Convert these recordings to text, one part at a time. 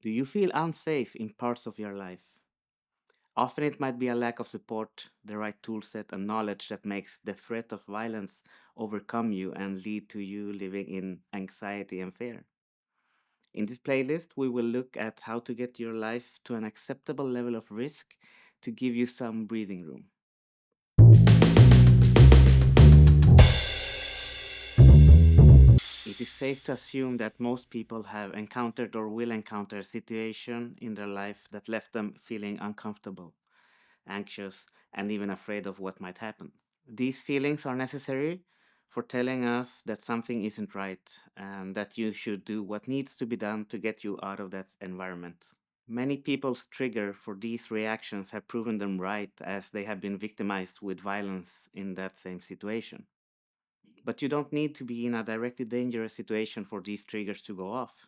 Do you feel unsafe in parts of your life? Often it might be a lack of support, the right toolset, and knowledge that makes the threat of violence overcome you and lead to you living in anxiety and fear. In this playlist, we will look at how to get your life to an acceptable level of risk to give you some breathing room. It is safe to assume that most people have encountered or will encounter a situation in their life that left them feeling uncomfortable, anxious, and even afraid of what might happen. These feelings are necessary for telling us that something isn't right and that you should do what needs to be done to get you out of that environment. Many people's trigger for these reactions have proven them right as they have been victimized with violence in that same situation. But you don't need to be in a directly dangerous situation for these triggers to go off.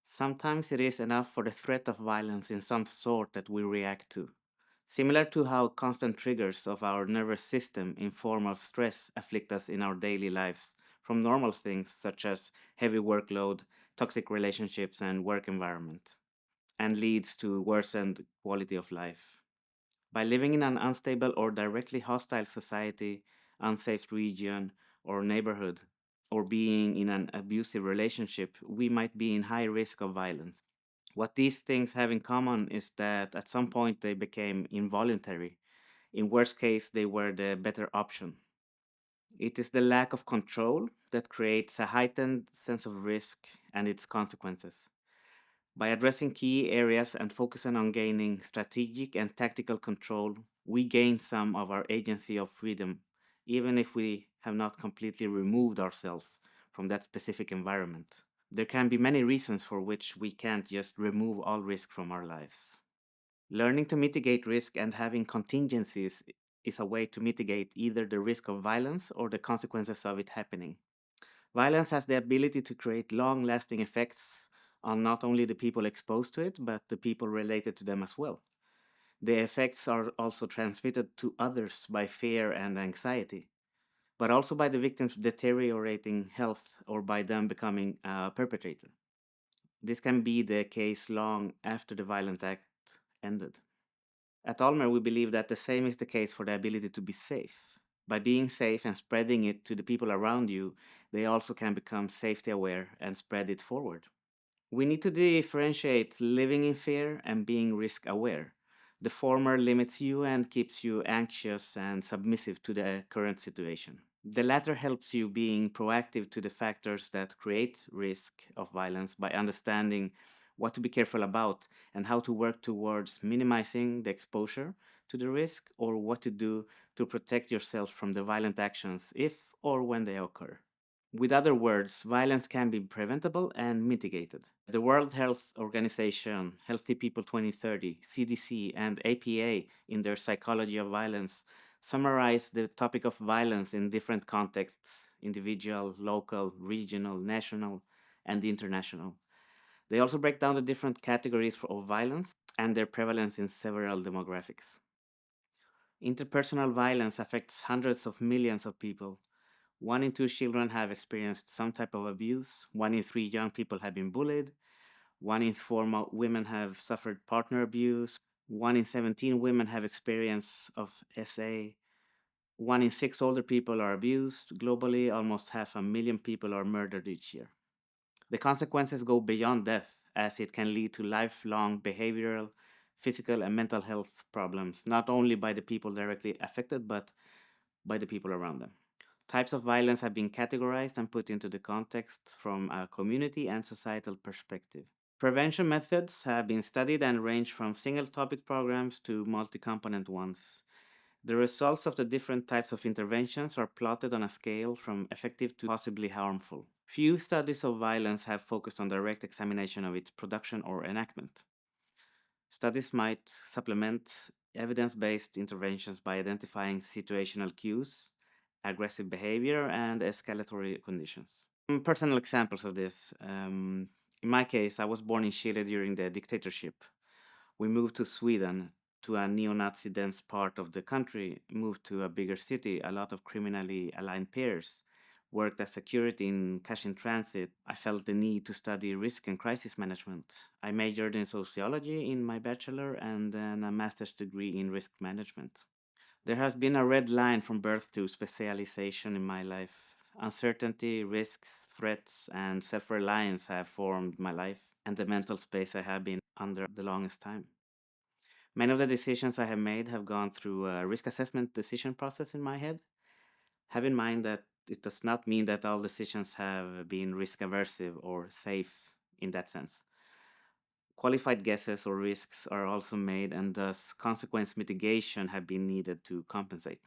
Sometimes it is enough for the threat of violence in some sort that we react to. Similar to how constant triggers of our nervous system in form of stress afflict us in our daily lives, from normal things such as heavy workload, toxic relationships, and work environment, and leads to worsened quality of life. By living in an unstable or directly hostile society, unsafe region, or neighborhood, or being in an abusive relationship, we might be in high risk of violence. What these things have in common is that at some point they became involuntary. In worst case, they were the better option. It is the lack of control that creates a heightened sense of risk and its consequences. By addressing key areas and focusing on gaining strategic and tactical control, we gain some of our agency of freedom, even if we have not completely removed ourselves from that specific environment. There can be many reasons for which we can't just remove all risk from our lives. Learning to mitigate risk and having contingencies is a way to mitigate either the risk of violence or the consequences of it happening. Violence has the ability to create long lasting effects on not only the people exposed to it, but the people related to them as well. The effects are also transmitted to others by fear and anxiety, but also by the victim's deteriorating health or by them becoming a perpetrator. This can be the case long after the violent act ended. At Almer, we believe that the same is the case for the ability to be safe. By being safe and spreading it to the people around you, they also can become safety aware and spread it forward. We need to differentiate living in fear and being risk aware. The former limits you and keeps you anxious and submissive to the current situation. The latter helps you being proactive to the factors that create risk of violence by understanding what to be careful about and how to work towards minimizing the exposure to the risk or what to do to protect yourself from the violent actions if or when they occur. With other words, violence can be preventable and mitigated. The World Health Organization, Healthy People 2030, CDC, and APA, in their Psychology of Violence, summarize the topic of violence in different contexts: individual, local, regional, national, and international. They also break down the different categories of violence and their prevalence in several demographics. Interpersonal violence affects hundreds of millions of people. 1 in 2 children have experienced some type of abuse. 1 in 3 young people have been bullied. 1 in 4 women have suffered partner abuse. 1 in 17 women have experience of SA. 1 in 6 older people are abused. Globally, almost 500,000 people are murdered each year. The consequences go beyond death, as it can lead to lifelong behavioral, physical, and mental health problems, not only by the people directly affected, but by the people around them. Types of violence have been categorized and put into the context from a community and societal perspective. Prevention methods have been studied and range from single topic programs to multi component ones. The results of the different types of interventions are plotted on a scale from effective to possibly harmful. Few studies of violence have focused on direct examination of its production or enactment. Studies might supplement evidence based interventions by identifying situational cues, aggressive behavior, and escalatory conditions. Personal examples of this. In my case, I was born in Chile during the dictatorship. We moved to Sweden, to a neo Nazi dense part of the country, moved to a bigger city, a lot of criminally aligned peers. worked as security in cash in transit, I felt the need to study risk and crisis management. I majored in sociology in my bachelor and then a master's degree in risk management. There has been a red line from birth to specialization in my life. Uncertainty, risks, threats, and self reliance have formed my life and the mental space I have been under the longest time. Many of the decisions I have made have gone through a risk assessment decision process in my head. Have in mind that it does not mean that all decisions have been risk aversive or safe in that sense. Qualified guesses or risks are also made, and thus consequence mitigation have been needed to compensate.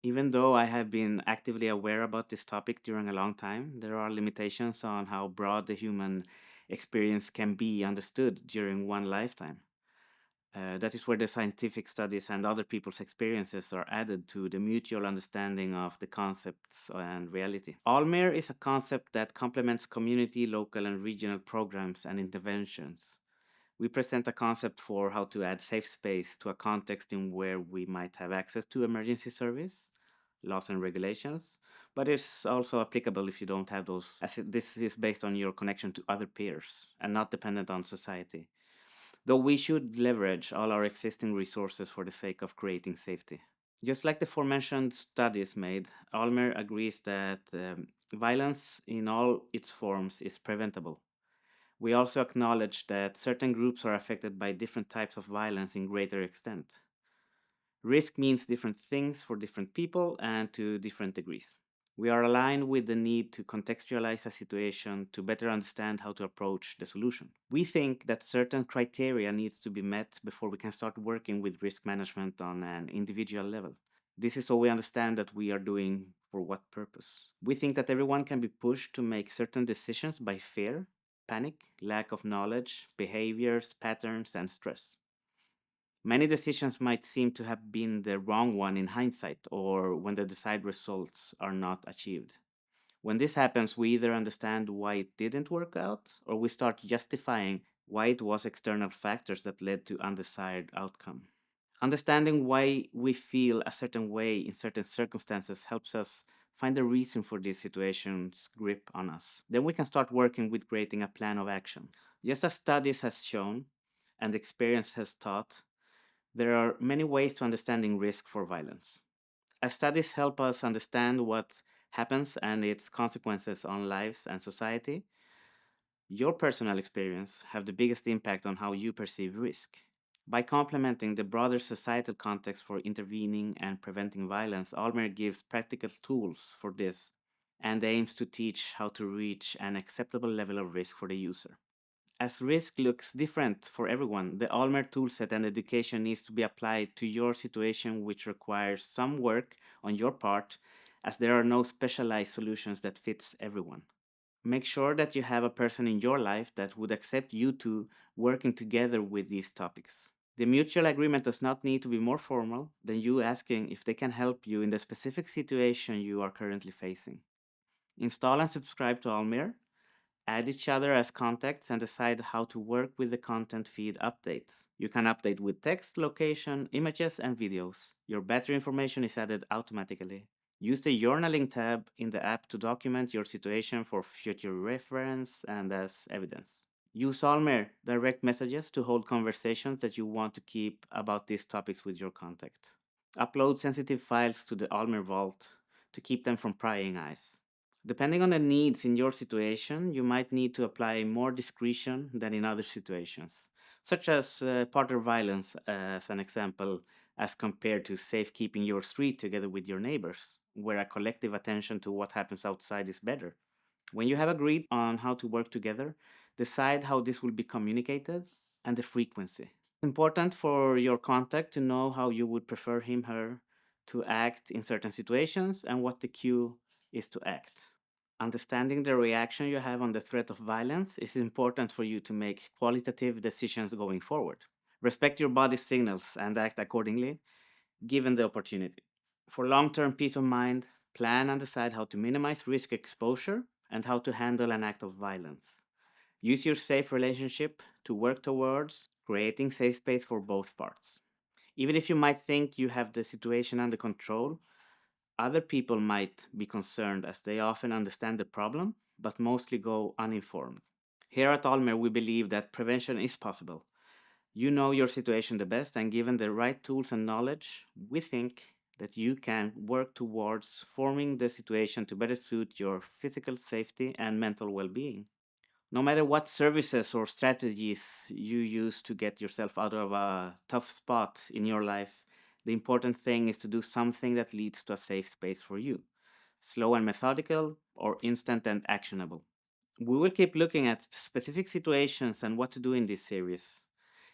Even though I have been actively aware about this topic during a long time, there are limitations on how broad the human experience can be understood during one lifetime. That is where the scientific studies and other people's experiences are added to the mutual understanding of the concepts and reality. Almer is a concept that complements community, local, and regional programs and interventions. We present a concept for how to add safe space to a context in where we might have access to emergency service, laws and regulations, but it's also applicable if you don't have those, as this is based on your connection to other peers and not dependent on society. Though we should leverage all our existing resources for the sake of creating safety. Just like the aforementioned studies made, Almer agrees that violence in all its forms is preventable. We also acknowledge that certain groups are affected by different types of violence in greater extent. Risk means different things for different people and to different degrees. We are aligned with the need to contextualize a situation to better understand how to approach the solution. We think that certain criteria needs to be met before we can start working with risk management on an individual level. This is so we understand that we are doing for what purpose. We think that everyone can be pushed to make certain decisions by fear, panic, lack of knowledge, behaviors, patterns, and stress. Many decisions might seem to have been the wrong one in hindsight or when the desired results are not achieved. When this happens, we either understand why it didn't work out or we start justifying why it was external factors that led to undesired outcome. Understanding why we feel a certain way in certain circumstances helps us find the reason for these situations grip on us. Then we can start working with creating a plan of action. Just as studies has shown and experience has taught, there are many ways to understanding risk for violence. As studies help us understand what happens and its consequences on lives and society, your personal experience have the biggest impact on how you perceive risk. By complementing the broader societal context for intervening and preventing violence, Almer gives practical tools for this and aims to teach how to reach an acceptable level of risk for the user. As risk looks different for everyone, the Almer toolset and education needs to be applied to your situation, which requires some work on your part, as there are no specialized solutions that fits everyone. Make sure that you have a person in your life that would accept you two working together with these topics. The mutual agreement does not need to be more formal than you asking if they can help you in the specific situation you are currently facing. Install and subscribe to Almir, add each other as contacts, and decide how to work with the content feed updates. You can update with text, location, images, and videos. Your battery information is added automatically. Use the journaling tab in the app to document your situation for future reference and as evidence. Use Almer direct messages to hold conversations that you want to keep about these topics with your contact. Upload sensitive files to the Almer vault to keep them from prying eyes. Depending on the needs in your situation, you might need to apply more discretion than in other situations, such as partner violence, as an example, as compared to safekeeping your street together with your neighbors, where a collective attention to what happens outside is better. When you have agreed on how to work together, decide how this will be communicated and the frequency. It's important for your contact to know how you would prefer him, her to act in certain situations and what the cue is to act. Understanding the reaction you have on the threat of violence is important for you to make qualitative decisions going forward. Respect your body's signals and act accordingly, given the opportunity. For long term peace of mind, plan and decide how to minimize risk exposure and how to handle an act of violence. Use your safe relationship to work towards creating safe space for both parts. Even if you might think you have the situation under control, Other people might be concerned as they often understand the problem, but mostly go uninformed. Here at Almer, we believe that prevention is possible. You know your situation the best, and given the right tools and knowledge, we think that you can work towards forming the situation to better suit your physical safety and mental well being. No matter what services or strategies you use to get yourself out of a tough spot in your life, the important thing is to do something that leads to a safe space for you. Slow and methodical, or instant and actionable. We will keep looking at specific situations and what to do in this series.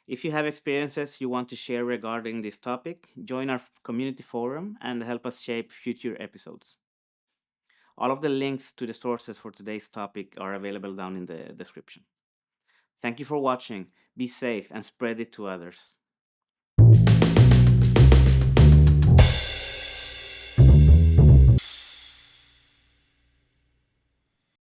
If you have experiences you want to share regarding this topic, join our community forum and help us shape future episodes. All of the links to the sources for today's topic are available down in the description. Thank you for watching. Be safe and spread it to others.